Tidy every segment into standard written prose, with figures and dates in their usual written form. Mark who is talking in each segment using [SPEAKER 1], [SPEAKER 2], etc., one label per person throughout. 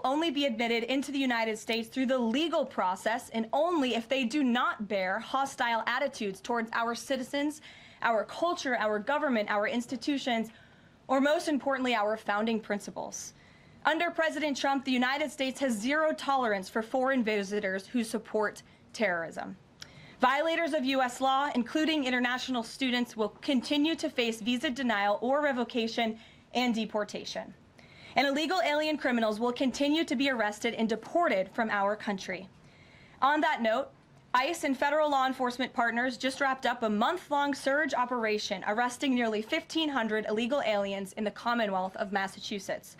[SPEAKER 1] only be admitted into the United States through the legal process and only if they do not bear hostile attitudes towards our citizens, our culture, our government, our institutions, or most importantly, our founding principles. Under President Trump, the United States has zero tolerance for foreign visitors who support terrorism. Violators of U.S. law, including international students, will continue to face visa denial or revocation and deportation. And illegal alien criminals will continue to be arrested and deported from our country. On that note, ICE and federal law enforcement partners just wrapped up a month-long surge operation arresting nearly 1,500 illegal aliens in the Commonwealth of Massachusetts.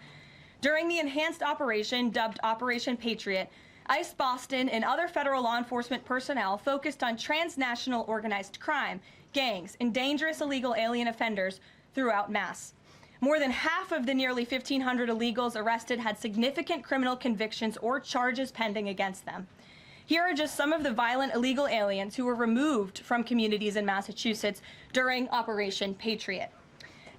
[SPEAKER 1] During the enhanced operation, dubbed Operation Patriot, ICE Boston and other federal law enforcement personnel focused on transnational organized crime, gangs, and dangerous illegal alien offenders throughout Mass. More than half of the nearly 1,500 illegals arrested had significant criminal convictions or charges pending against them. Here are just some of the violent illegal aliens who were removed from communities in Massachusetts during Operation Patriot.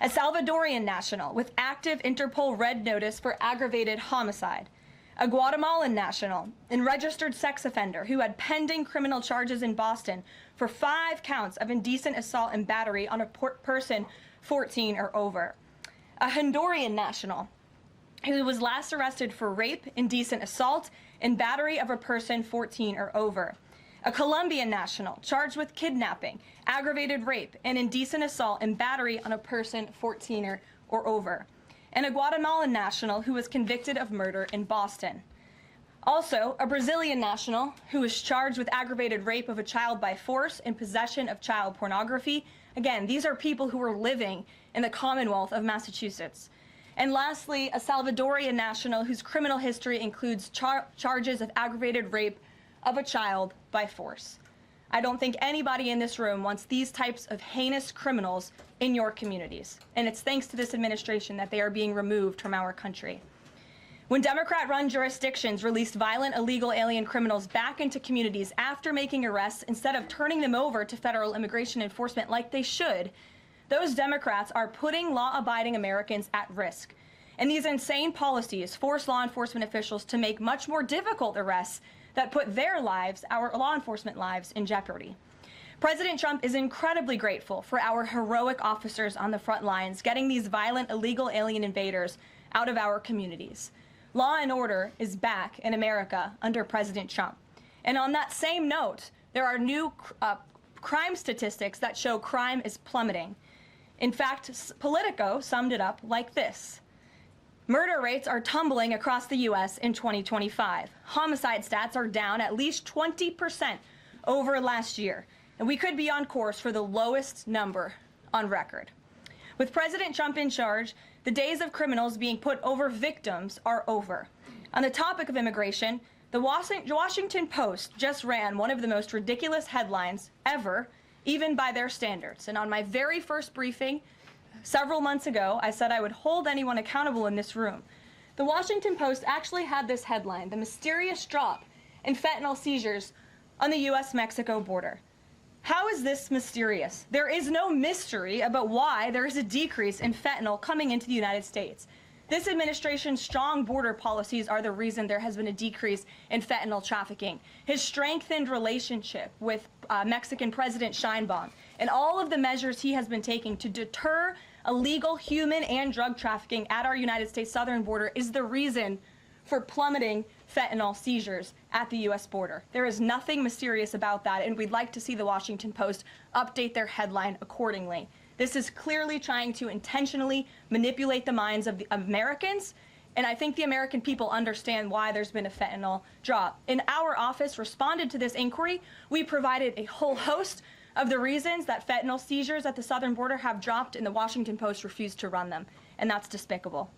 [SPEAKER 1] A Salvadorian national with active Interpol red notice for aggravated homicide. A Guatemalan national and registered sex offender who had pending criminal charges in Boston for 5 counts of indecent assault and battery on a person 14 or over. A Honduran national who was last arrested for rape, indecent assault, and battery of a person 14 or over. A Colombian national charged with kidnapping, aggravated rape, and indecent assault and battery on a person 14 or over. And a Guatemalan national who was convicted of murder in Boston. Also, a Brazilian national who was charged with aggravated rape of a child by force and possession of child pornography. Again, these are people who are living in the Commonwealth of Massachusetts. And lastly, a Salvadorian national whose criminal history includes charges of aggravated rape of a child by force. I don't think anybody in this room wants these types of heinous criminals in your communities. And it's thanks to this administration that they are being removed from our country. When Democrat-run jurisdictions released violent illegal alien criminals back into communities after making arrests instead of turning them over to federal immigration enforcement like they should, those Democrats are putting law-abiding Americans at risk. And these insane policies force law enforcement officials to make much more difficult arrests that put their lives, our law enforcement lives, in jeopardy. President Trump is incredibly grateful for our heroic officers on the front lines getting these violent illegal alien invaders out of our communities. Law and order is back in America under President Trump. And on that same note, there are new crime statistics that show crime is plummeting. In fact, Politico summed it up like this. Murder rates are tumbling across the U.S. in 2025. Homicide stats are down at least 20% over last year, and we could be on course for the lowest number on record. With President Trump in charge, the days of criminals being put over victims are over. On the topic of immigration, the Washington Post just ran one of the most ridiculous headlines ever, even by their standards. And on my very first briefing several months ago, I said I would hold anyone accountable in this room. The Washington Post actually had this headline, "The Mysterious Drop in Fentanyl Seizures on the U.S.-Mexico Border." How is this mysterious? There is no mystery about why there is a decrease in fentanyl coming into the United States. This administration's strong border policies are the reason there has been a decrease in fentanyl trafficking. His strengthened relationship with Mexican President Sheinbaum and all of the measures he has been taking to deter illegal human and drug trafficking at our United States southern border is the reason for plummeting fentanyl seizures at the U.S. border. There is nothing mysterious about that, and we'd like to see the Washington Post update their headline accordingly. This is clearly trying to intentionally manipulate the minds of the Americans, and I think the American people understand why there's been a fentanyl drop. And our office responded to this inquiry. We provided a whole host of the reasons that fentanyl seizures at the southern border have dropped, and the Washington Post refused to run them, and that's despicable.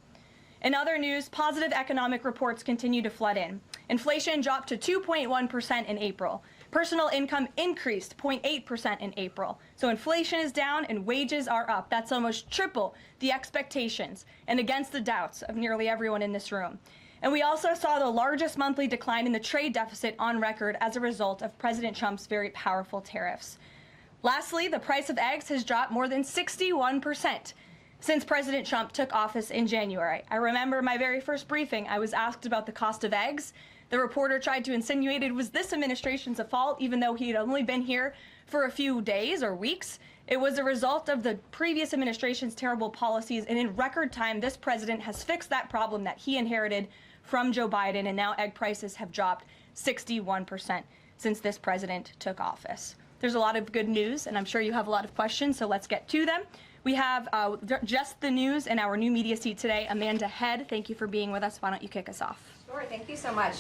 [SPEAKER 1] In other news, positive economic reports continue to flood in. Inflation dropped to 2.1% in April. Personal income increased 0.8% in April. So inflation is down and wages are up. That's almost triple the expectations and against the doubts of nearly everyone in this room. And we also saw the largest monthly decline in the trade deficit on record as a result of President Trump's very powerful tariffs. Lastly, the price of eggs has dropped more than 61%. Since President Trump took office in January, I remember my very first briefing, I was asked about the cost of eggs. The reporter tried to insinuate it was this administration's fault, even though he had only been here for a few days or weeks. It was a result of the previous administration's terrible policies, and in record time, this president has fixed that problem that he inherited from Joe Biden, and now egg prices have dropped 61% since this president took office. There's a lot of good news, and I'm sure you have a lot of questions, so let's get to them. We have just the news in our new media seat today. Amanda Head, thank you for being with us. Why don't you kick us off?
[SPEAKER 2] Sure, thank you so much.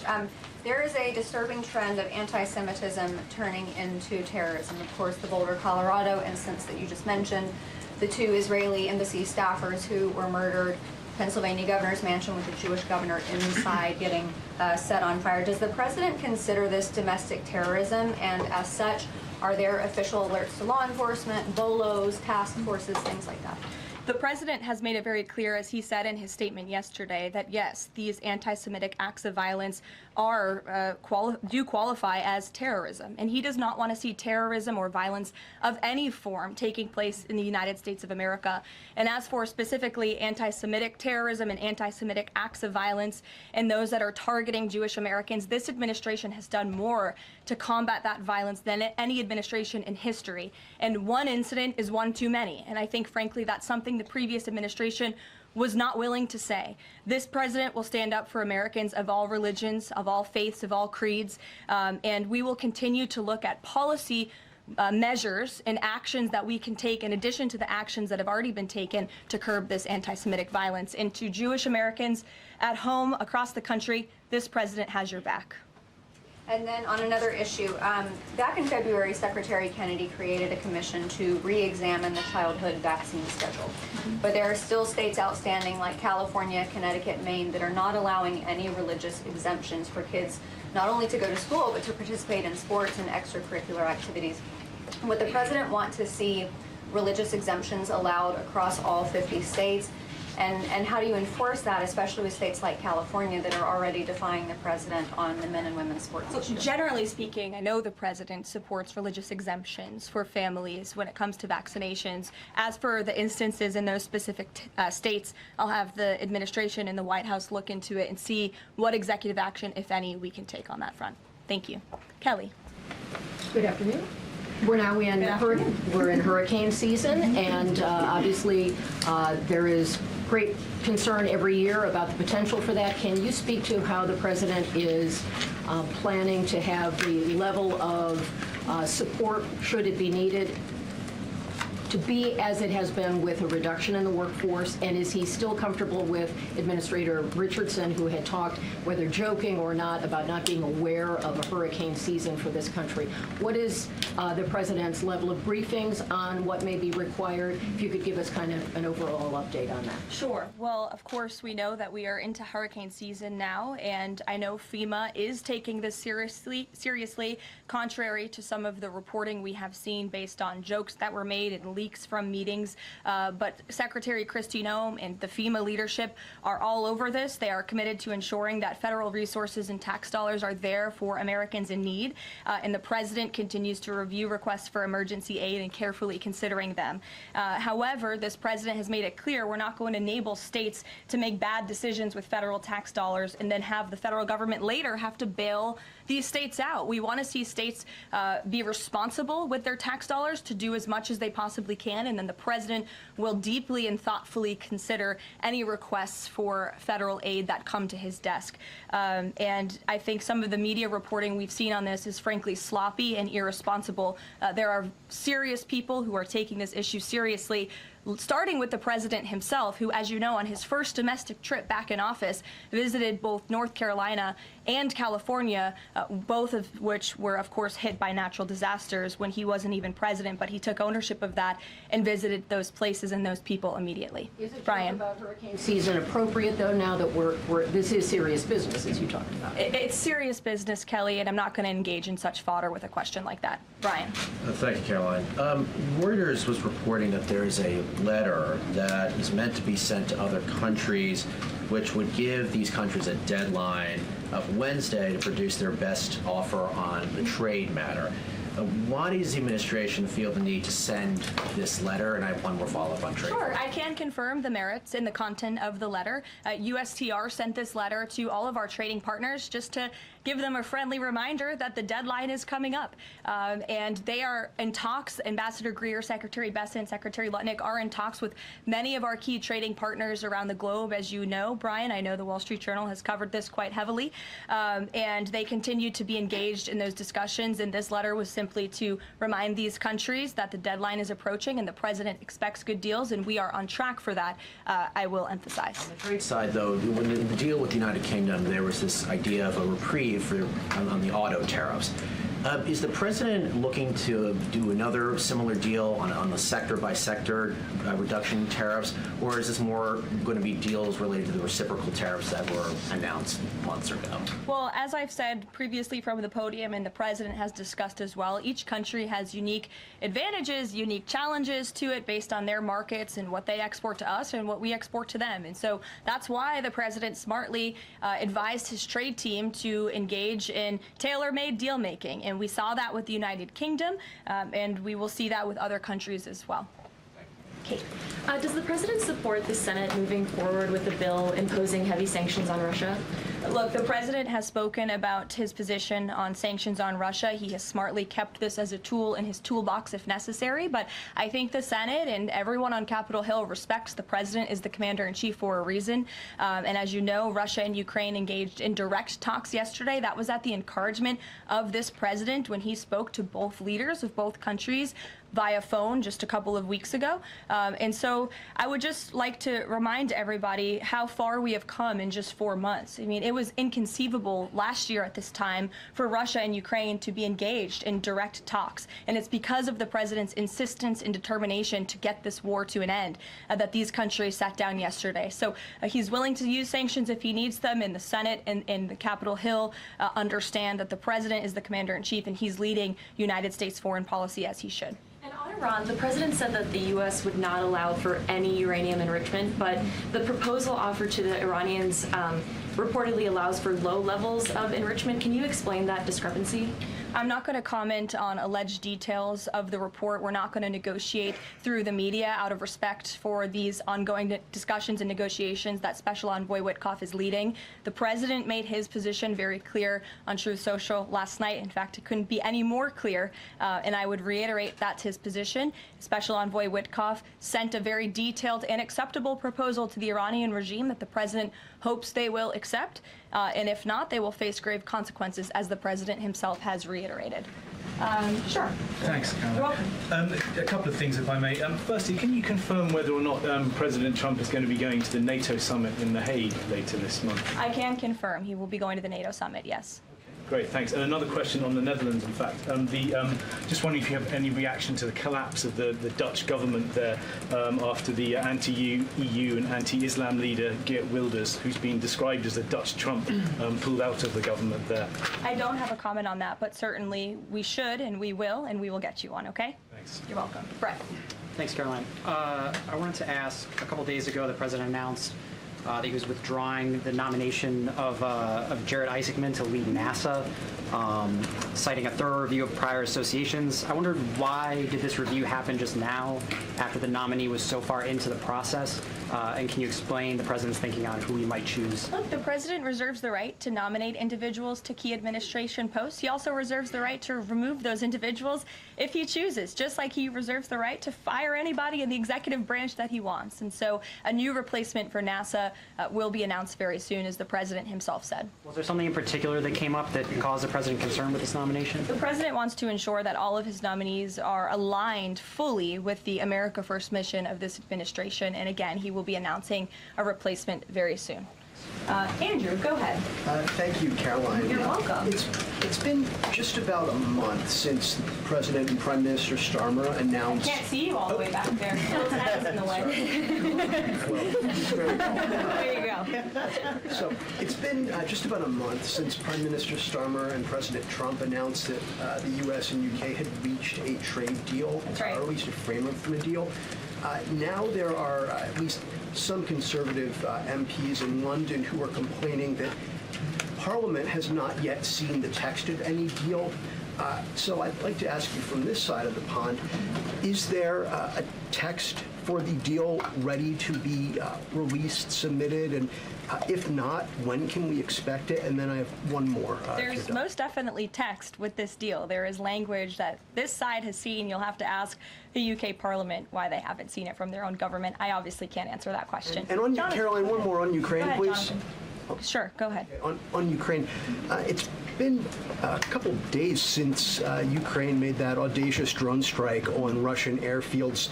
[SPEAKER 2] There is a disturbing trend of anti-Semitism turning into terrorism. Of course, the Boulder, Colorado instance that you just mentioned, the 2 Israeli embassy staffers who were murdered, Pennsylvania governor's mansion with the Jewish governor inside getting set on fire. Does the president consider this domestic terrorism? And as such, are there official alerts to law enforcement, BOLOs, task forces, things like that?
[SPEAKER 1] The president has made it very clear, as he said in his statement yesterday, that yes, these anti-Semitic acts of violence are do qualify as terrorism, and he does not want to see terrorism or violence of any form taking place in the United States of America. And as for specifically anti-Semitic terrorism and anti-Semitic acts of violence and those that are targeting Jewish Americans, this administration has done more to combat that violence than any administration in history. And one incident is one too many, and I think frankly that's something the previous administration was not willing to say. This president will stand up for Americans of all religions, of all faiths, of all creeds, and we will continue to look at policy measures and actions that we can take in addition to the actions that have already been taken to curb this anti-Semitic violence. And to Jewish Americans at home, across the country, this president has your back.
[SPEAKER 2] And then on another issue, back in February, Secretary Kennedy created a commission to re-examine the childhood vaccine schedule. But there are still states outstanding like California, Connecticut, Maine that are not allowing any religious exemptions for kids, not only to go to school, but to participate in sports and extracurricular activities. Would the president want to see religious exemptions allowed across all 50 states? And how do you enforce that, especially with states like California that are already defying the president on the men and women's sports issue?
[SPEAKER 1] Generally speaking, I know the president supports religious exemptions for families when it comes to vaccinations. As for the instances in those specific states, I'll have the administration and the White House look into it and see what executive action, if any, we can take on that front. Thank you. Kelly.
[SPEAKER 3] Good afternoon. We're now in hurricane season, and obviously there is great concern every year about the potential for that. Can you speak to how the president is planning to have the level of support, should it be needed, to be as it has been with a reduction in the workforce? And is he still comfortable with Administrator Richardson, who had talked, whether joking or not, about not being aware of a hurricane season for this country? What is the president's level of briefings on what may be required? If you could give us kind of an overall update on that.
[SPEAKER 1] Sure. Well, of course, we know that we are into hurricane season now, and I know FEMA is taking this seriously, contrary to some of the reporting we have seen based on jokes that were made and leaks from meetings. But Secretary Kristi Noem and the FEMA leadership are all over this. They are committed to ensuring that federal resources and tax dollars are there for Americans in need, and the president continues to review requests for emergency aid and carefully considering them. However, this president has made it clear we're not going to enable states to make bad decisions with federal tax dollars and then have the federal government later have to bail these states out. We want to see states be responsible with their tax dollars to do as much as they possibly can, and then the president will deeply and thoughtfully consider any requests for federal aid that come to his desk. And I think some of the media reporting we've seen on this is frankly sloppy and irresponsible. There are serious people who are taking this issue seriously, starting with the president himself, who, as you know, on his first domestic trip back in office, visited both North Carolina and California, both of which were, of course, hit by natural disasters when he wasn't even president, but he took ownership of that and visited those places and those people immediately.
[SPEAKER 3] Is it
[SPEAKER 1] Brian?
[SPEAKER 3] about hurricane season appropriate, though, now that this is serious business, as you talked about?
[SPEAKER 1] It's serious business, Kelly, and I'm not going to engage in such fodder with a question like that. Brian?
[SPEAKER 4] Thank you, Caroline. Reuters was reporting that there is a letter that is meant to be sent to other countries, which would give these countries a deadline of Wednesday to produce their best offer on the trade matter. Why does the administration feel the need to send this letter? And I have one more follow-up on trade.
[SPEAKER 1] Sure, I can confirm the merits and the content of the letter. USTR sent this letter to all of our trading partners just to give them a friendly reminder that the deadline is coming up. And they are in talks. Ambassador Greer, Secretary Bessent, Secretary Lutnick are in talks with many of our key trading partners around the globe. As you know, Brian, I know the Wall Street Journal has covered this quite heavily. And they continue to be engaged in those discussions. And this letter was simply to remind these countries that the deadline is approaching and the president expects good deals, and we are on track for that, I will emphasize.
[SPEAKER 4] On the trade side, though, when the deal with the United Kingdom, there was this idea of a reprieve on the auto tariffs. Is the president looking to do another similar deal on the sector-by-sector reduction in tariffs, or is this more going to be deals related to the reciprocal tariffs that were announced months ago?
[SPEAKER 1] Well, as I've said previously from the podium, and the president has discussed as well, each country has unique advantages, unique challenges to it based on their markets and what they export to us and what we export to them. And so that's why the president smartly advised his trade team to engage in tailor-made deal-making. And we saw that with the United Kingdom, and we will see that with other countries as well.
[SPEAKER 5] Kate, does the president support the Senate moving forward with the bill imposing heavy sanctions on Russia?
[SPEAKER 1] Look, the president has spoken about his position on sanctions on Russia. He has smartly kept this as a tool in his toolbox if necessary, but I think the Senate and everyone on Capitol Hill respects the president as the commander-in-chief for a reason. And as you know, Russia and Ukraine engaged in direct talks yesterday. That was at the encouragement of this president when he spoke to both leaders of both countries via phone just a couple of weeks ago. And so I would just like to remind everybody how far we have come in just 4 months. I mean, it was inconceivable last year at this time for Russia and Ukraine to be engaged in direct talks. And it's because of the president's insistence and determination to get this war to an end that these countries sat down yesterday. So he's willing to use sanctions if he needs them, and the Senate and the Capitol Hill understand that the president is the commander-in-chief and he's leading United States foreign policy as he should.
[SPEAKER 5] And on Iran, the president said that the U.S. would not allow for any uranium enrichment, but the proposal offered to the Iranians reportedly allows for low levels of enrichment. Can you explain that discrepancy?
[SPEAKER 1] I'm not going to comment on alleged details of the report. We're not going to negotiate through the media out of respect for these ongoing discussions and negotiations that Special Envoy Witkoff is leading. The president made his position very clear on Truth Social last night. In fact, it couldn't be any more clear, and I would reiterate that's his position. Special Envoy Witkoff sent a very detailed and acceptable proposal to the Iranian regime that the president hopes they will accept, and if not, they will face grave consequences, as the president himself has reiterated. Sure.
[SPEAKER 6] Thanks, Caroline.
[SPEAKER 1] You're welcome.
[SPEAKER 6] A couple of things, if I may. Firstly, can you confirm whether or not President Trump is going to be going to the NATO summit in The Hague later this month?
[SPEAKER 1] I can confirm he will be going to the NATO summit, yes.
[SPEAKER 6] Great, thanks. And another question on the Netherlands, in fact. Just wondering if you have any reaction to the collapse of the Dutch government there after the anti-EU and anti-Islam leader Geert Wilders, who's been described as the Dutch Trump, pulled out of the government there.
[SPEAKER 1] I don't have a comment on that, but certainly we should and we will get you one, okay?
[SPEAKER 6] Thanks.
[SPEAKER 1] You're welcome. Brett.
[SPEAKER 7] Thanks, Caroline. I wanted to ask, a couple days ago, the president announced that he was withdrawing the nomination of Jared Isaacman to lead NASA, citing a thorough review of prior associations. I wondered, why did this review happen just now, after the nominee was so far into the process? And can you explain the president's thinking on who he might choose?
[SPEAKER 1] Look, the president reserves the right to nominate individuals to key administration posts. He also reserves the right to remove those individuals if he chooses, just like he reserves the right to fire anybody in the executive branch that he wants. And so a new replacement for NASA will be announced very soon, as the president himself said.
[SPEAKER 7] Was there something in particular that came up that caused the president concern with this nomination?
[SPEAKER 1] The president wants to ensure that all of his nominees are aligned fully with the America First mission of this administration. And again, he will be announcing a replacement very soon. Andrew, go ahead.
[SPEAKER 8] Thank you, Caroline.
[SPEAKER 1] You're welcome.
[SPEAKER 8] It's been just about a month since President and Prime Minister Starmer announced...
[SPEAKER 1] Can't see you all the way back there. Phil's head is in the way. There you go.
[SPEAKER 8] So it's been just about a month since Prime Minister Starmer and President Trump announced that the U.S. and U.K. had reached a trade deal,
[SPEAKER 1] That's right.
[SPEAKER 8] or at least a framework for the deal. Now there are at least some conservative MPs in London who are complaining that Parliament has not yet seen the text of any deal. So I'd like to ask you from this side of the pond, is there a text for the deal ready to be released, submitted, and if not, when can we expect it? And then I have one more.
[SPEAKER 1] There's most definitely text with this deal. There is language that this side has seen. You'll have to ask the UK Parliament why they haven't seen it from their own government. I obviously can't answer that question.
[SPEAKER 8] And on
[SPEAKER 1] Jonathan,
[SPEAKER 8] Caroline,
[SPEAKER 1] go
[SPEAKER 8] one
[SPEAKER 1] ahead.
[SPEAKER 8] more on Ukraine,
[SPEAKER 1] Go ahead,
[SPEAKER 8] please.
[SPEAKER 1] Jonathan. Sure, go ahead.
[SPEAKER 8] On Ukraine, it's been a couple days since Ukraine made that audacious drone strike on Russian airfields.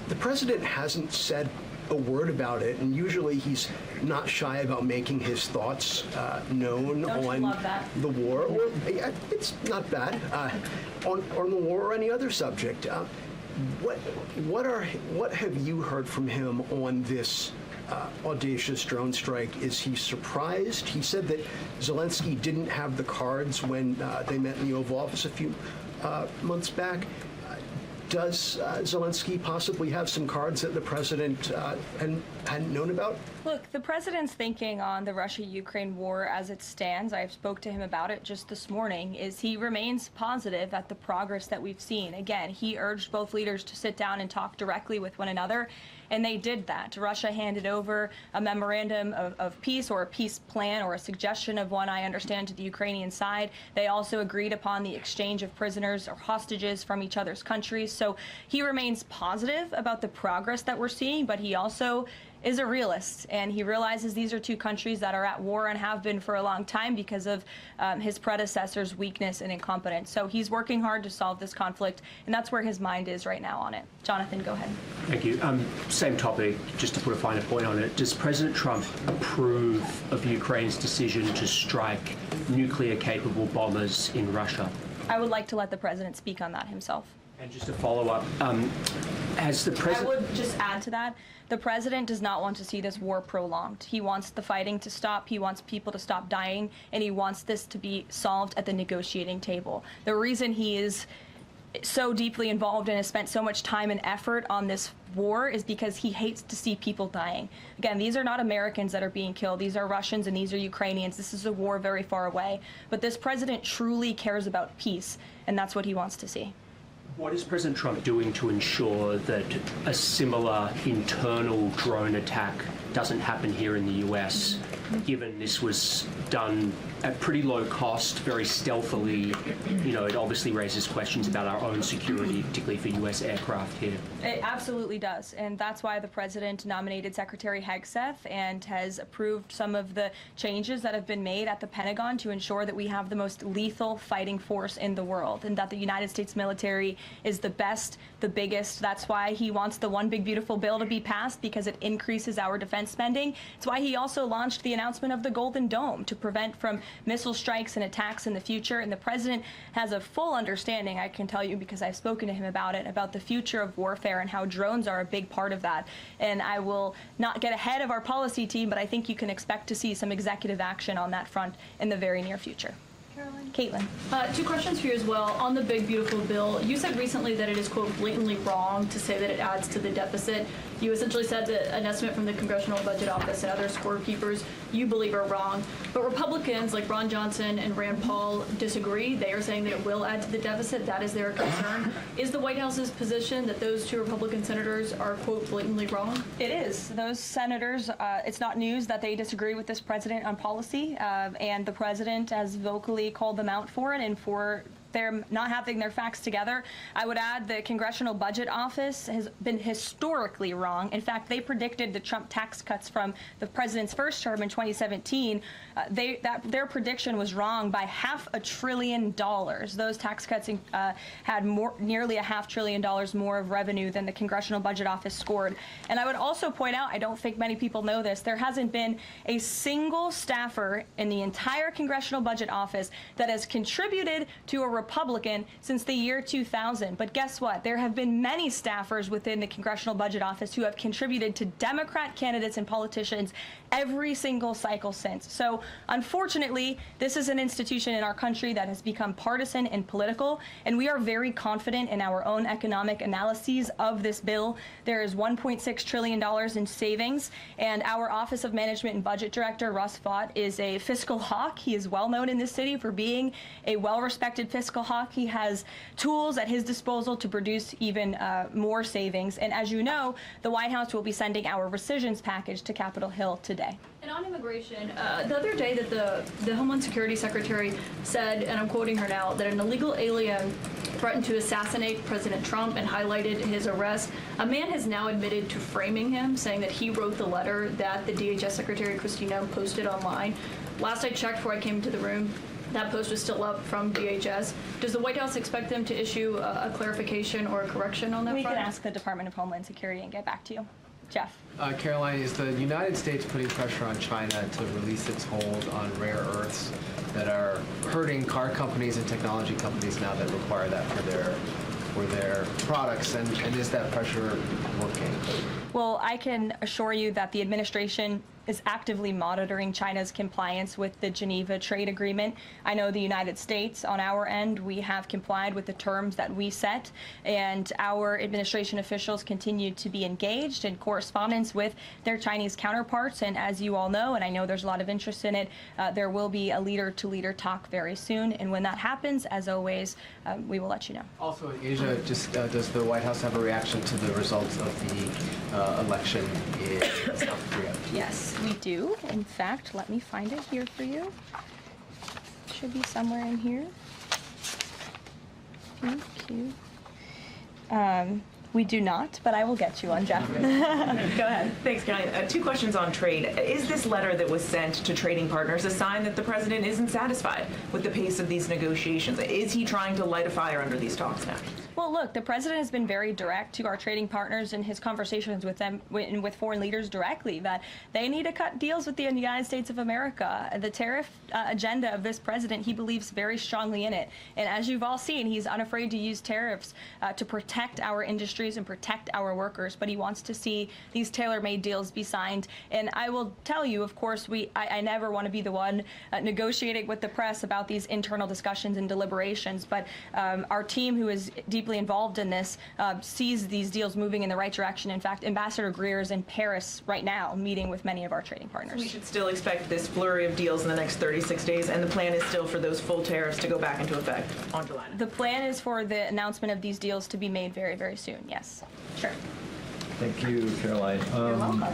[SPEAKER 8] The president hasn't said a word about it, and usually he's not shy about making his thoughts known
[SPEAKER 1] Don't you
[SPEAKER 8] on
[SPEAKER 1] love that?
[SPEAKER 8] the war. Or, yeah, it's not bad on the war or any other subject. What have you heard from him on this audacious drone strike? Is he surprised? He said that Zelensky didn't have the cards when they met in the Oval Office a few months back. Does Zelensky possibly have some cards that the president hadn't known about?
[SPEAKER 1] Look, the president's thinking on the Russia-Ukraine war as it stands, I spoke to him about it just this morning, is he remains positive at the progress that we've seen. Again, he urged both leaders to sit down and talk directly with one another, and they did that. Russia handed over a memorandum of peace, or a peace plan, or a suggestion of one, I understand, to the Ukrainian side. They also agreed upon the exchange of prisoners or hostages from each other's countries. So he remains positive about the progress that we're seeing, but he also is a realist, and he realizes these are two countries that are at war and have been for a long time because of his predecessor's weakness and incompetence. So he's working hard to solve this conflict, and that's where his mind is right now on it. Jonathan, go ahead.
[SPEAKER 9] Thank you. Same topic, just to put a finer point on it. Does President Trump approve of Ukraine's decision to strike nuclear-capable bombers in Russia?
[SPEAKER 1] I would like to let the president speak on that himself.
[SPEAKER 9] And just a follow-up, has the
[SPEAKER 1] I
[SPEAKER 9] president...
[SPEAKER 1] would just add to that, the president does not want to see this war prolonged. He wants the fighting to stop, he wants people to stop dying, and he wants this to be solved at the negotiating table. The reason he is so deeply involved and has spent so much time and effort on this war is because he hates to see people dying. Again, these are not Americans that are being killed. These are Russians and these are Ukrainians. This is a war very far away. But this president truly cares about peace, and that's what he wants to see.
[SPEAKER 9] What is President Trump doing to ensure that a similar internal drone attack doesn't happen here in the US, given this was done at pretty low cost, very stealthily? You know, it obviously raises questions about our own security, particularly for US aircraft here.
[SPEAKER 1] It absolutely does, and that's why the president nominated Secretary Hegseth and has approved some of the changes that have been made at the Pentagon to ensure that we have the most lethal fighting force in the world, and that the United States military is the best, the biggest. That's why he wants the One Big Beautiful Bill to be passed, because it increases our defense spending. It's why he also launched the announcement of the Golden Dome to prevent from missile strikes and attacks in the future. And the president has a full understanding, I can tell you because I've spoken to him about it, about the future of warfare and how drones are a big part of that. And I will not get ahead of our policy team, but I think you can expect to see some executive action on that front in the very near future. Caitlin.
[SPEAKER 10] Two questions for you as well. On the Big Beautiful Bill, you said recently that it is, quote, blatantly wrong to say that it adds to the deficit. You essentially said that an estimate from the Congressional Budget Office and other scorekeepers you believe are wrong. But Republicans like Ron Johnson and Rand Paul disagree. They are saying that it will add to the deficit. That is their concern. Is the White House's position that those two Republican senators are, quote, blatantly wrong?
[SPEAKER 1] It is. Those senators, it's not news that they disagree with this president on policy, and the president has vocally called them out for it and for their not having their facts together. I would add the Congressional Budget Office has been historically wrong. In fact, they predicted the Trump tax cuts from the president's first term in 2017. Their prediction was wrong by $500 billion. Those tax cuts had nearly $500 billion more of revenue than the Congressional Budget Office scored. And I would also point out, I don't think many people know this, there hasn't been a single staffer in the entire Congressional Budget Office that has contributed to a Republican since the year 2000. But guess what? There have been many staffers within the Congressional Budget Office who have contributed to Democrat candidates and politicians every single cycle since. So unfortunately, this is an institution in our country that has become partisan and political, and we are very confident in our own economic analyses of this bill. There is $1.6 trillion in savings, and our Office of Management and Budget Director, Russ Vought, is a fiscal hawk. He is well known in this city for being a well-respected fiscal fiscal hawk. He has tools at his disposal to produce even more savings. And as you know, the White House will be sending our rescissions package to Capitol Hill today.
[SPEAKER 10] And on immigration, the other day that the Homeland Security Secretary said, and I'm quoting her now, that an illegal alien threatened to assassinate President Trump and highlighted his arrest. A man has now admitted to framing him, saying that he wrote the letter that the DHS Secretary Kristi Noem posted online. Last I checked before I came into the room, that post was still up from DHS. Does the White House expect them to issue a clarification or a correction on that
[SPEAKER 1] We
[SPEAKER 10] front?
[SPEAKER 1] can ask the Department of Homeland Security and get back to you. Jeff.
[SPEAKER 11] Karoline, is the United States putting pressure on China to release its hold on rare earths that are hurting car companies and technology companies now that require that for their products? And is that pressure working?
[SPEAKER 1] Well, I can assure you that the administration is actively monitoring China's compliance with the Geneva Trade Agreement. I know the United States, on our end, we have complied with the terms that we set, and our administration officials continue to be engaged in correspondence with their Chinese counterparts. And as you all know, and I know there's a lot of interest in it, there will be a leader-to-leader talk very soon. And when that happens, as always, we will let you know.
[SPEAKER 11] Also in Asia, does the White House have a reaction to the results of the election in South Korea?
[SPEAKER 1] Yes, we do. In fact, let me find it here for you. Should be somewhere in here. Thank you. We do not, but I will get you on, Jeff. Go ahead.
[SPEAKER 12] Thanks, Karoline. Two questions on trade. Is this letter that was sent to trading partners a sign that the president isn't satisfied with the pace of these negotiations? Is he trying to light a fire under these talks now?
[SPEAKER 1] Well, look, the president has been very direct to our trading partners in his conversations with them, with foreign leaders directly, that they need to cut deals with the United States of America. The tariff agenda of this president, he believes very strongly in it. And as you've all seen, he's unafraid to use tariffs to protect our industries and protect our workers. But he wants to see these tailor-made deals be signed. And I will tell you, of course, I never want to be the one negotiating with the press about these internal discussions and deliberations. But our team, who is deeply involved in this, sees these deals moving in the right direction. In fact, Ambassador Greer is in Paris right now meeting with many of our trading partners.
[SPEAKER 12] We should still expect this flurry of deals in the next 36 days, and the plan is still for those full tariffs to go back into effect on July 9th.
[SPEAKER 1] The plan is for the announcement of these deals to be made very, very soon, yes. Sure.
[SPEAKER 13] Thank you, Karoline.
[SPEAKER 1] You're welcome.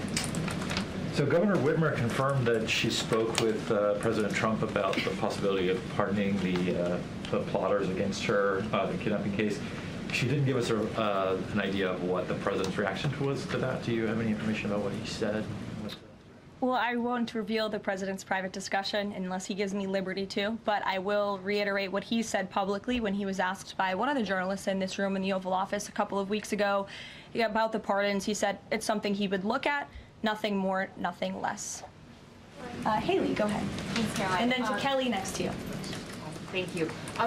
[SPEAKER 13] So Governor Whitmer confirmed that she spoke with President Trump about the possibility of pardoning the plotters against her, the kidnapping case. She didn't give us an idea of what the president's reaction was to that. Do you have any information about what he said?
[SPEAKER 1] Well, I won't reveal the president's private discussion unless he gives me liberty to, but I will reiterate what he said publicly when he was asked by one of the journalists in this room in the Oval Office a couple of weeks ago about the pardons. He said it's something he would look at, nothing more, nothing less. Haley, go ahead.
[SPEAKER 14] Thanks, Caroline.
[SPEAKER 1] And then to Kelly next to you.
[SPEAKER 14] Thank you.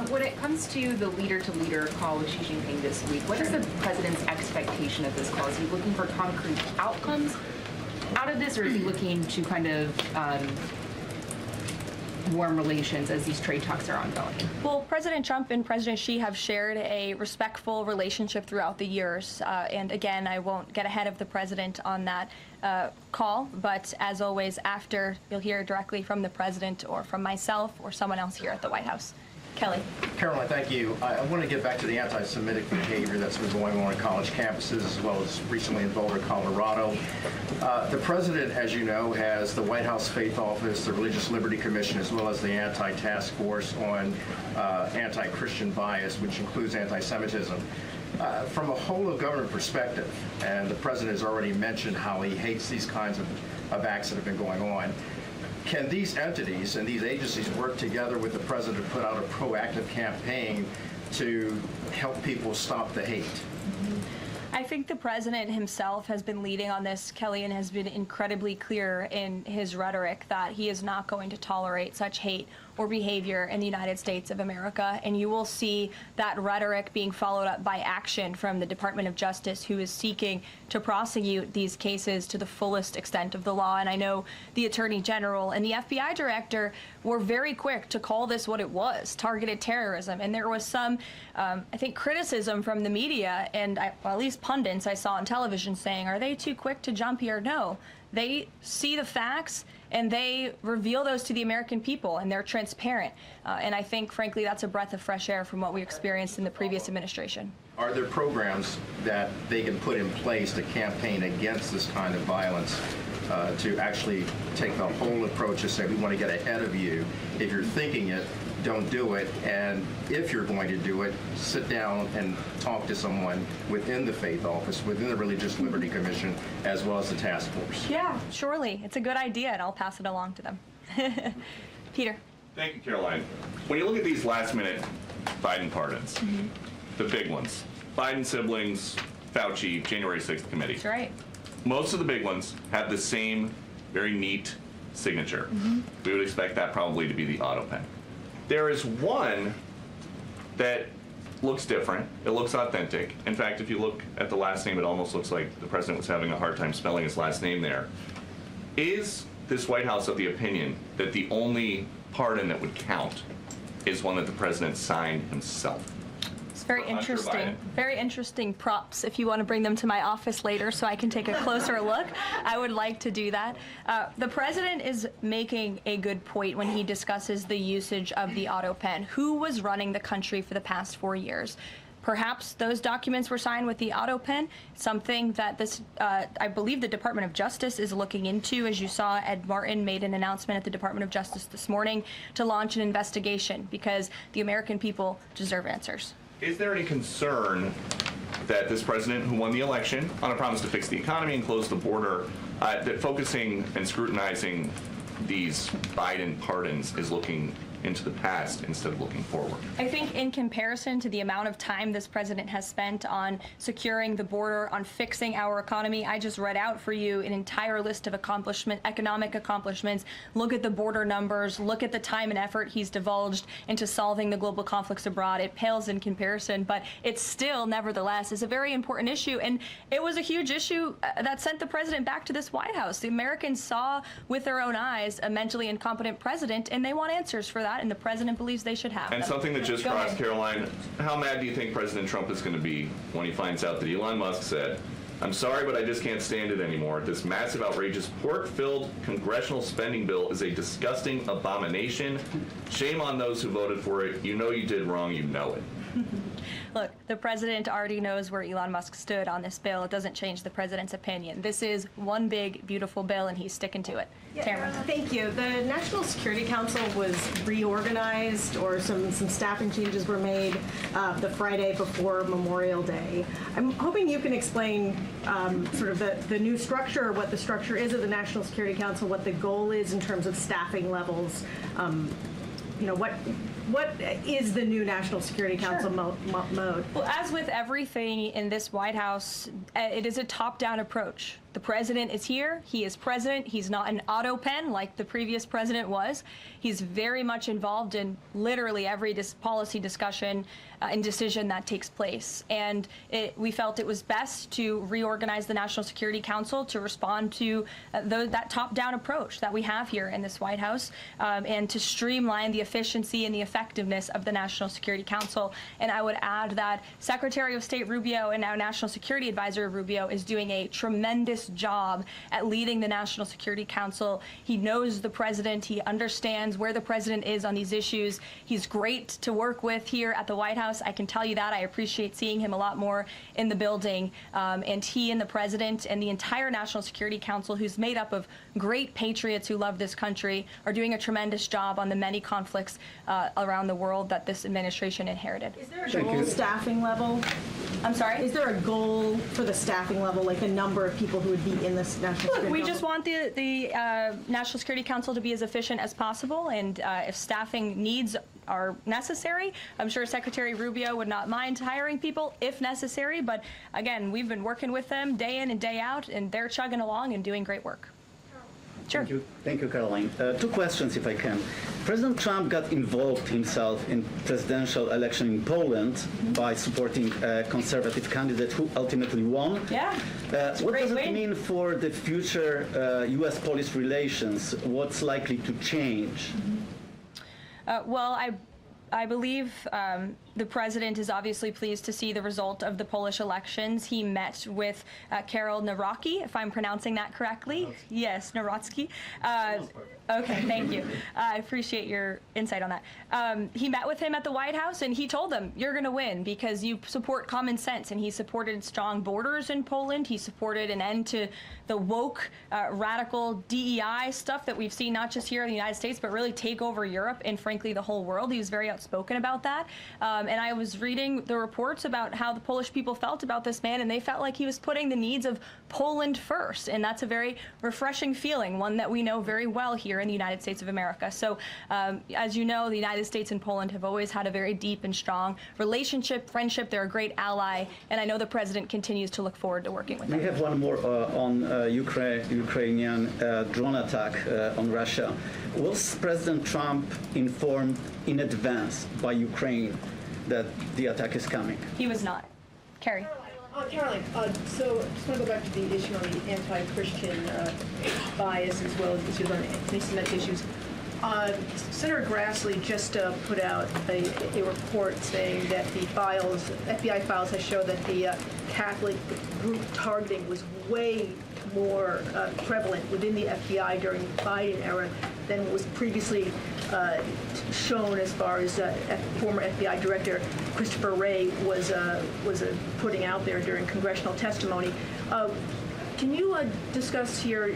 [SPEAKER 14] When it comes to the leader-to-leader call with Xi Jinping this week, what is the president's expectation of this call? Is he looking for concrete outcomes out of this, or is he looking to kind of warm relations as these trade talks are ongoing?
[SPEAKER 1] Well, President Trump and President Xi have shared a respectful relationship throughout the years. And again, I won't get ahead of the president on that call, but as always, after, you'll hear directly from the president or from myself or someone else here at the White House. Kelly.
[SPEAKER 15] Caroline, thank you. I want to get back to the anti-Semitic behavior that's been going on college campuses, as well as recently in Boulder, Colorado. The president, as you know, has the White House Faith Office, the Religious Liberty Commission, as well as the Anti-Task Force on anti-Christian bias, which includes anti-Semitism. From a whole of government perspective, and the president has already mentioned how he hates these kinds of acts that have been going on, can these entities and these agencies work together with the president to put out a proactive campaign to help people stop the hate?
[SPEAKER 1] I think the president himself has been leading on this, Kelly, and has been incredibly clear in his rhetoric that he is not going to tolerate such hate or behavior in the United States of America. And you will see that rhetoric being followed up by action from the Department of Justice, who is seeking to prosecute these cases to the fullest extent of the law. And I know the Attorney General and the FBI Director were very quick to call this what it was, targeted terrorism. And there was some, I think, criticism from the media and well, at least pundits I saw on television saying, are they too quick to jump here? No. they see the facts and they reveal those to the American people, and they're transparent. And I think, frankly, that's a breath of fresh air from what we experienced in the previous administration.
[SPEAKER 15] Are there programs that they can put in place to campaign against this kind of violence, to actually take the whole approach to say, we want to get ahead of you. If you're thinking it, don't do it. And if you're going to do it, sit down and talk to someone within the Faith Office, within the Religious Liberty Commission, as well as the task force.
[SPEAKER 1] Yeah, surely. It's a good idea, and I'll pass it along to them. Peter.
[SPEAKER 16] Thank you, Caroline. When you look at these last-minute Biden pardons, the big ones, Biden siblings, Fauci, January 6th committee.
[SPEAKER 1] That's right.
[SPEAKER 16] Most of the big ones have the same very neat signature. We would expect that probably to be the auto pen. There is one that looks different. It looks authentic. In fact, if you look at the last name, it almost looks like the president was having a hard time spelling his last name there. Is this White House of the opinion that the only pardon that would count is one that the president signed himself?
[SPEAKER 1] It's very interesting. Very interesting props. If you want to bring them to my office later so I can take a closer look, I would like to do that. The president is making a good point when he discusses the usage of the auto pen. Who was running the country for the past 4 years? Perhaps those documents were signed with the auto pen, something that this, I believe the Department of Justice is looking into. As you saw, Ed Martin made an announcement at the Department of Justice this morning to launch an investigation because the American people deserve answers.
[SPEAKER 16] Is there any concern that this president, who won the election on a promise to fix the economy and close the border, that focusing and scrutinizing these Biden pardons is looking into the past instead of looking forward?
[SPEAKER 1] I think in comparison to the amount of time this president has spent on securing the border, on fixing our economy, I just read out for you an entire list of economic accomplishments. Look at the border numbers, look at the time and effort he's divulged into solving the global conflicts abroad. It pales in comparison, but it still, nevertheless, is a very important issue. And it was a huge issue that sent the president back to this White House. The Americans saw with their own eyes a mentally incompetent president, and they want answers for that, and the president believes they should have
[SPEAKER 16] And
[SPEAKER 1] them.
[SPEAKER 16] something that just
[SPEAKER 1] Go
[SPEAKER 16] crossed,
[SPEAKER 1] ahead.
[SPEAKER 16] Caroline, how mad do you think President Trump is going to be when he finds out that Elon Musk said, "I'm sorry, but I just can't stand it anymore. This massive, outrageous, pork-filled congressional spending bill is a disgusting abomination. Shame on those who voted for it. You know you did wrong. You know it."
[SPEAKER 1] Look, the president already knows where Elon Musk stood on this bill. It doesn't change the president's opinion. This is one big, beautiful bill, and he's sticking to it. Tamara.
[SPEAKER 17] Thank you. The National Security Council was reorganized, or some staffing changes were made the Friday before Memorial Day. I'm hoping you can explain sort of the new structure, what the structure is of the National Security Council, what the goal is in terms of staffing levels. You know, what is the new National Security Council mode?
[SPEAKER 1] Well, as with everything in this White House, it is a top-down approach. The president is here. He is president. He's not an auto pen like the previous president was. He's very much involved in literally every policy discussion and decision that takes place. And we felt it was best to reorganize the National Security Council to respond to that top-down approach that we have here in this White House, and to streamline the efficiency and the effectiveness of the National Security Council. And I would add that Secretary of State Rubio and now National Security Advisor Rubio is doing a tremendous job at leading the National Security Council. He knows the president. He understands where the president is on these issues. He's great to work with here at the White House. I can tell you that. I appreciate seeing him a lot more in the building. And he and the president and the entire National Security Council, who's made up of great patriots who love this country, are doing a tremendous job on the many conflicts around the world that this administration inherited.
[SPEAKER 17] Is there a goal staffing level?
[SPEAKER 1] I'm sorry?
[SPEAKER 17] Is there a goal for the staffing level, like the number of people who would be in this National Security Council?
[SPEAKER 1] We just want the National Security Council to be as efficient as possible, and if staffing needs are necessary, I'm sure Secretary Rubio would not mind hiring people if necessary, but again, we've been working with them day in and day out, and they're chugging along and doing great work. Sure.
[SPEAKER 18] Thank you, Caroline. Two questions, if I can. President Trump got involved himself in presidential election in Poland by supporting a conservative candidate who ultimately won.
[SPEAKER 1] Yeah.
[SPEAKER 18] What does it mean for the future U.S.-Polish relations? What's likely to change?
[SPEAKER 1] Well, I believe The president is obviously pleased to see the result of the Polish elections. He met with Karol Nawrocki, if I'm pronouncing that correctly. Yes, Nawrocki. Okay, thank you. I appreciate your insight on that. He met with him at the White House, and he told him, you're going to win because you support common sense. And he supported strong borders in Poland. He supported an end to the woke, radical DEI stuff that we've seen not just here in the United States, but really take over Europe and, frankly, the whole world. He was very outspoken about that. And I was reading the reports about how the Polish people felt about this man, and they felt like he was putting the needs of Poland first. And that's a very refreshing feeling, one that we know very well here in the United States of America. So, as you know, the United States and Poland have always had a very deep and strong relationship, friendship. They're a great ally, and I know the president continues to look forward to working with them.
[SPEAKER 18] We have one more on Ukrainian drone attack on Russia. Was President Trump informed in advance by Ukraine that the attack is coming?
[SPEAKER 1] He was not. Carrie.
[SPEAKER 19] Caroline, so just want to go back to the issue on the anti-Christian bias as well as issues on anti-Semitic issues. Senator Grassley just put out a report saying that the FBI files have shown that the Catholic group targeting was way more prevalent within the FBI during the Biden era than what was previously shown as far as former FBI Director Christopher Wray was putting out there during congressional testimony. Can you discuss here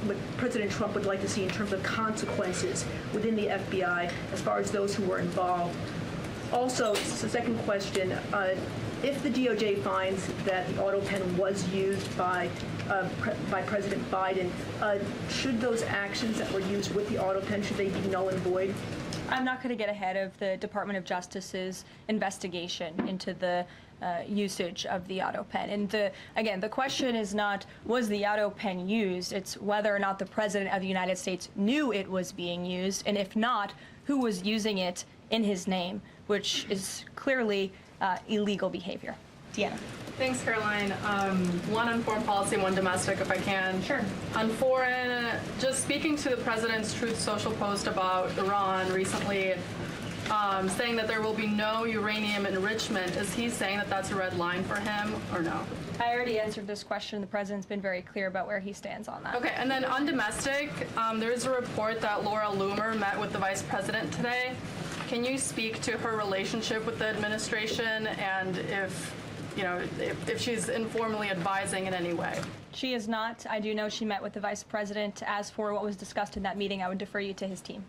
[SPEAKER 19] what President Trump would like to see in terms of consequences within the FBI as far as those who were involved? Also, the second question, if the DOJ finds that the auto pen was used by President Biden, should those actions that were used with the auto pen, should they be null and void?
[SPEAKER 1] I'm not going to get ahead of the Department of Justice's investigation into the usage of the auto pen. And again, the question is not, was the auto pen used? It's whether or not the President of the United States knew it was being used, and if not, who was using it in his name, which is clearly illegal behavior. Deanna.
[SPEAKER 10] Thanks, Caroline. One on foreign policy, one domestic, if I can.
[SPEAKER 1] Sure.
[SPEAKER 10] On foreign, just speaking to the president's Truth Social post about Iran recently, saying that there will be no uranium enrichment. Is he saying that that's a red line for him, or no?
[SPEAKER 1] I already answered this question. The president's been very clear about where he stands on that.
[SPEAKER 10] Okay, and then on domestic, there's a report that Laura Loomer met with the vice president today. Can you speak to her relationship with the administration and if she's informally advising in any way?
[SPEAKER 1] She is not. I do know she met with the vice president. As for what was discussed in that meeting, I would defer you to his team.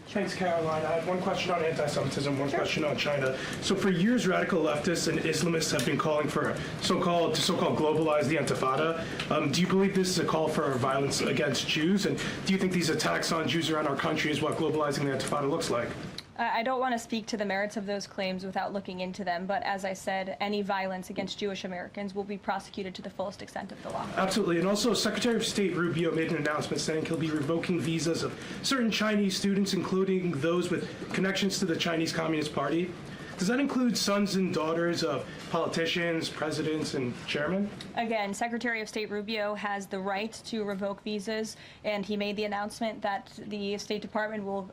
[SPEAKER 20] Thanks, Caroline. I had one question on anti-Semitism, one question on China. So for years, radical leftists and Islamists have been calling for so-called globalize the Intifada. Do you believe this is a call for violence against Jews? And do you think these attacks on Jews around our country is what globalizing the Intifada looks like?
[SPEAKER 1] I don't want to speak to the merits of those claims without looking into them, but as I said, any violence against Jewish Americans will be prosecuted to the fullest extent of the law.
[SPEAKER 20] Absolutely. And also, Secretary of State Rubio made an announcement saying he'll be revoking visas of certain Chinese students, including those with connections to the Chinese Communist Party. Does that include sons and daughters of politicians, presidents, and chairmen?
[SPEAKER 1] Again, Secretary of State Rubio has the right to revoke visas, and he made the announcement that the State Department will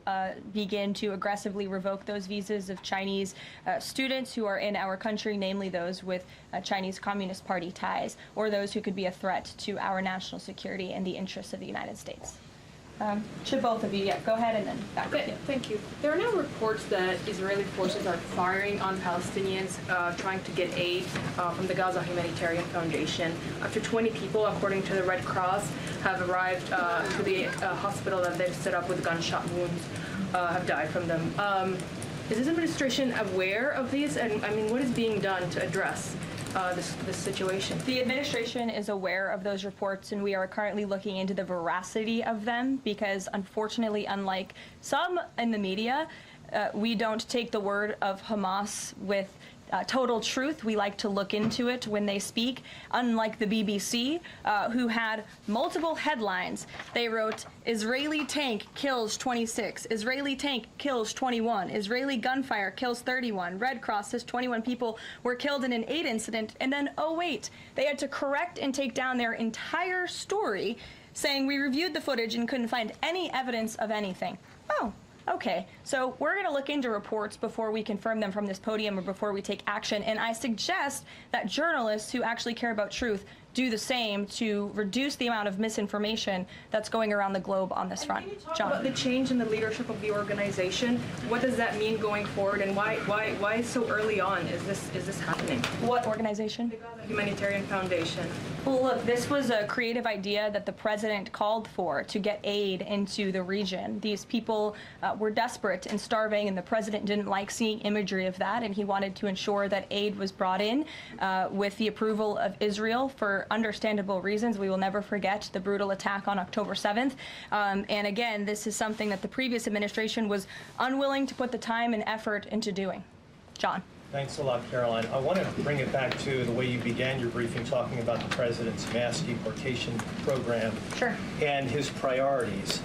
[SPEAKER 1] begin to aggressively revoke those visas of Chinese students who are in our country, namely those with Chinese Communist Party ties, or those who could be a threat to our national security and the interests of the United States. To both of you, yeah, go ahead and then back to you.
[SPEAKER 21] Thank you. There are now reports that Israeli forces are firing on Palestinians trying to get aid from the Gaza Humanitarian Foundation. Up to 20 people, according to the Red Cross, have arrived to the hospital that they've set up with gunshot wounds, have died from them. Is this administration aware of these? And I mean, what is being done to address this situation?
[SPEAKER 1] The administration is aware of those reports, and we are currently looking into the veracity of them because, unfortunately, unlike some in the media, we don't take the word of Hamas with total truth. We like to look into it when they speak, unlike the BBC, who had multiple headlines. They wrote, Israeli tank kills 26, Israeli tank kills 21, Israeli gunfire kills 31, Red Cross says 21 people were killed in an aid incident, and then, oh wait, they had to correct and take down their entire story, saying we reviewed the footage and couldn't find any evidence of anything. Oh, Okay, so we're going to look into reports before we confirm them from this podium or before we take action, and I suggest that journalists who actually care about truth do the same to reduce the amount of misinformation that's going around the globe on this front. John.
[SPEAKER 21] About the change in the leadership of the organization, what does that mean going forward, and why so early on is this happening?
[SPEAKER 1] What organization?
[SPEAKER 21] The Gaza Humanitarian Foundation.
[SPEAKER 1] Well, look, this was a creative idea that the president called for to get aid into the region. These people were desperate and starving, and the president didn't like seeing imagery of that, and he wanted to ensure that aid was brought in with the approval of Israel for understandable reasons. We will never forget the brutal attack on October 7th. And again, this is something that the previous administration was unwilling to put the time and effort into doing. John.
[SPEAKER 2] Thanks a lot, Caroline. I want to bring it back to the way you began your briefing, talking about the president's mass deportation program and his priorities.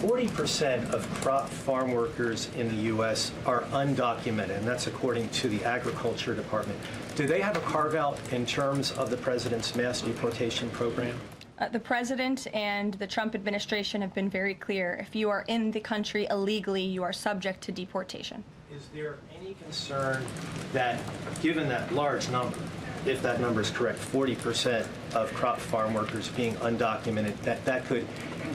[SPEAKER 2] 40% of crop farm workers in the U.S. are undocumented, and that's according to the Agriculture Department. Do they have a carve-out in terms of the president's mass deportation program?
[SPEAKER 1] The president and the Trump administration have been very clear. If you are in the country illegally, you are subject to deportation.
[SPEAKER 2] Is there any concern that, given that large number, if that number is correct, 40% of crop farm workers being undocumented, that could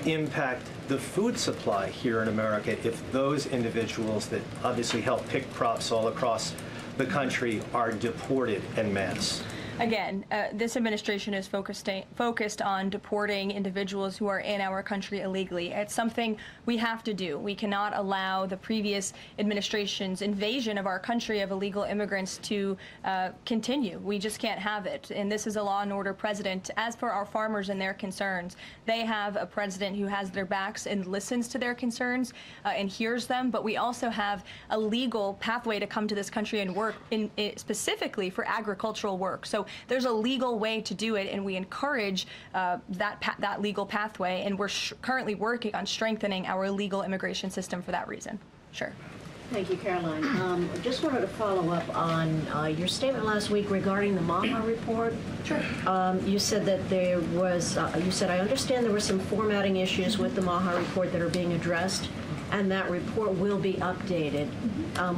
[SPEAKER 2] impact the food supply here in America if those individuals that obviously help pick crops all across the country are deported en masse?
[SPEAKER 1] Again, this administration is focused on deporting individuals who are in our country illegally. It's something we have to do. We cannot allow the previous administration's invasion of our country of illegal immigrants to continue. We just can't have it. And this is a law and order president. As for our farmers and their concerns, they have a president who has their backs and listens to their concerns and hears them. But we also have a legal pathway to come to this country and work specifically for agricultural work. So there's a legal way to do it, and we encourage that legal pathway, and we're currently working on strengthening our legal immigration system for that reason. Sure.
[SPEAKER 22] Thank you, Caroline. Just wanted to follow up on your statement last week regarding the Maha report.
[SPEAKER 1] Sure.
[SPEAKER 22] You said that there was, you said, I understand there were some formatting issues with the Maha report that are being addressed, and that report will be updated.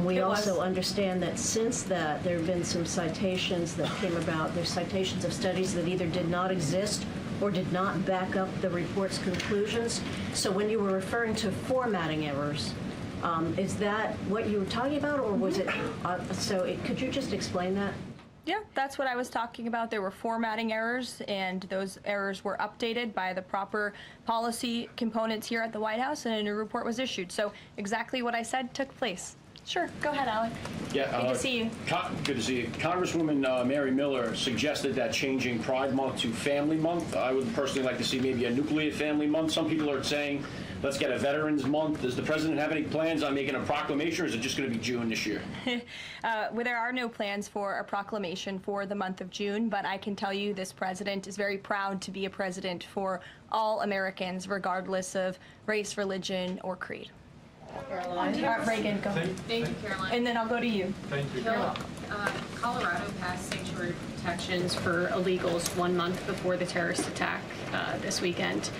[SPEAKER 22] We also understand that since that, there have been some citations that came about. There's citations of studies that either did not exist or did not back up the report's conclusions. So when you were referring to formatting errors, is that what you were talking about, or was it, could you just explain that?
[SPEAKER 1] Yeah, that's what I was talking about. There were formatting errors, and those errors were updated by the proper policy components here at the White House, and a new report was issued. So exactly what I said took place. Sure, go ahead, Alec.
[SPEAKER 23] Yeah,
[SPEAKER 1] good to see you.
[SPEAKER 23] Good to see you. Congresswoman Mary Miller suggested that changing Pride Month to Family Month. I would personally like to see maybe a nuclear family month. Some people are saying, let's get a Veterans Month. Does the president have any plans on making a proclamation, or is it just going to be June this year?
[SPEAKER 1] Well, there are no plans for a proclamation for the month of June, but I can tell you this president is very proud to be a president for all Americans, regardless of race, religion, or creed.
[SPEAKER 10] Caroline.
[SPEAKER 1] Reagan, go ahead.
[SPEAKER 14] Thank you, Caroline.
[SPEAKER 1] And then I'll go to you.
[SPEAKER 2] Thank you.
[SPEAKER 14] Colorado passed sanctuary protections for illegals 1 month before the terrorist attack this weekend.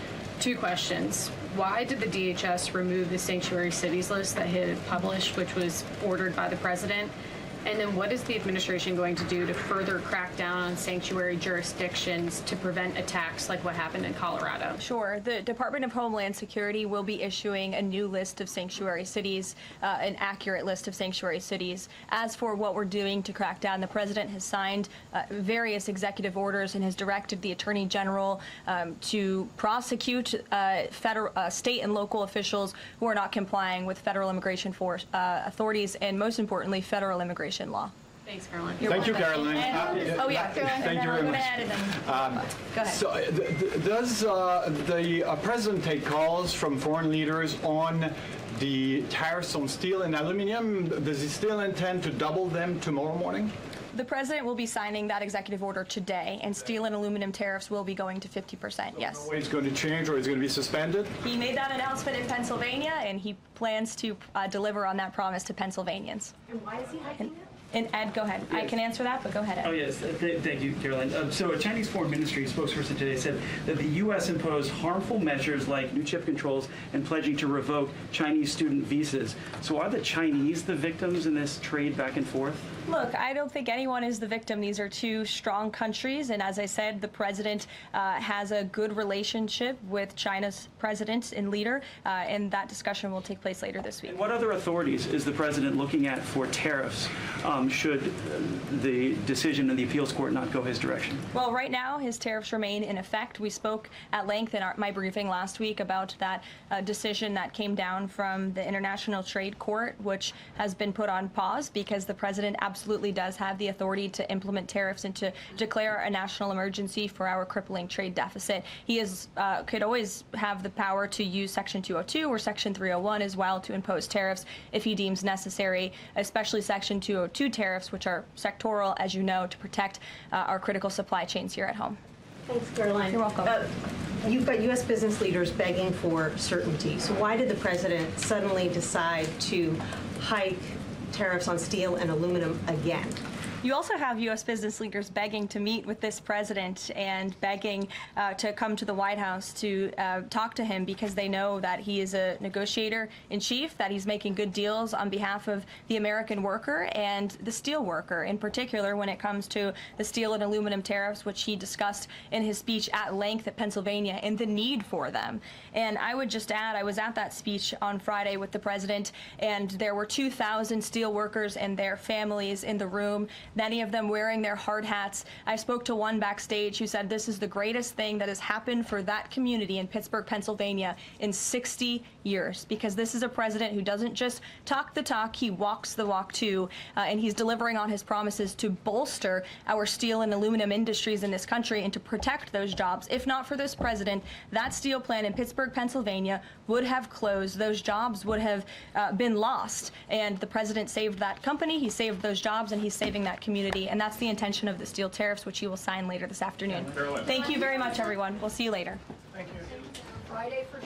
[SPEAKER 14] 2 questions. Why did the DHS remove the sanctuary cities list that it had published, which was ordered by the president? And then what is the administration going to do to further crack down on sanctuary jurisdictions to prevent attacks like what happened in Colorado?
[SPEAKER 1] Sure. The Department of Homeland Security will be issuing a new list of sanctuary cities, an accurate list of sanctuary cities. As for what we're doing to crack down, the president has signed various executive orders and has directed the Attorney General to prosecute state and local officials who are not complying with federal immigration authorities and, most importantly, federal immigration law.
[SPEAKER 14] Thanks, Caroline.
[SPEAKER 23] Thank you, Caroline.
[SPEAKER 1] Oh, yeah.
[SPEAKER 23] Thank you very much.
[SPEAKER 1] Go ahead.
[SPEAKER 23] So, does the president take calls from foreign leaders on the tariffs on steel and aluminum? Does he still intend to double them tomorrow morning?
[SPEAKER 1] The president will be signing that executive order today, and steel and aluminum tariffs will be going to 50%, yes.
[SPEAKER 23] No way it's going to change, or it's going to be suspended?
[SPEAKER 1] He made that announcement in Pennsylvania, and he plans to deliver on that promise to Pennsylvanians.
[SPEAKER 22] And why is he hiking it?
[SPEAKER 1] And Ed, go ahead. I can answer that, but go ahead, Ed.
[SPEAKER 3] Oh, yes. Thank you, Karoline. So a Chinese Foreign Ministry spokesperson today said that the U.S. imposed harmful measures like new chip controls and pledging to revoke Chinese student visas. So are the Chinese the victims in this trade back and forth?
[SPEAKER 1] Look, I don't think anyone is the victim. These are two strong countries, and as I said, the president has a good relationship with China's president and leader, and that discussion will take place later this week.
[SPEAKER 3] And what other authorities is the president looking at for tariffs should the decision of the appeals court not go his direction?
[SPEAKER 1] Well, right now, his tariffs remain in effect. We spoke at length in my briefing last week about that decision that came down from the International Trade Court, which has been put on pause because the president absolutely does have the authority to implement tariffs and to declare a national emergency for our crippling trade deficit. He could always have the power to use Section 202 or Section 301 as well to impose tariffs if he deems necessary, especially Section 202 tariffs, which are sectoral, as you know, to protect our critical supply chains here at home.
[SPEAKER 17] Thanks, Caroline.
[SPEAKER 1] You're welcome.
[SPEAKER 17] You've got U.S. business leaders begging for certainty. So why did the president suddenly decide to hike tariffs on steel and aluminum again?
[SPEAKER 1] You also have U.S. business leaders begging to meet with this president and begging to come to the White House to talk to him because they know that he is a negotiator in chief, that he's making good deals on behalf of the American worker and the steel worker, in particular when it comes to the steel and aluminum tariffs, which he discussed in his speech at length at Pennsylvania, and the need for them. And I would just add, I was at that speech on Friday with the president, and there were 2,000 steel workers and their families in the room, many of them wearing their hard hats. I spoke to one backstage who said this is the greatest thing that has happened for that community in Pittsburgh, Pennsylvania in 60 years, because this is a president who doesn't just talk the talk, he walks the walk too, and he's delivering on his promises to bolster our steel and aluminum industries in this country and to protect those jobs. If not for this president, that steel plant in Pittsburgh, Pennsylvania would have closed. Those jobs would have been lost, and the president saved that company, he saved those jobs, and he's saving that community, and that's the intention of the steel tariffs, which he will sign later this afternoon. Thank you very much, everyone. We'll see you later.
[SPEAKER 20] Thank you.
[SPEAKER 10] Friday for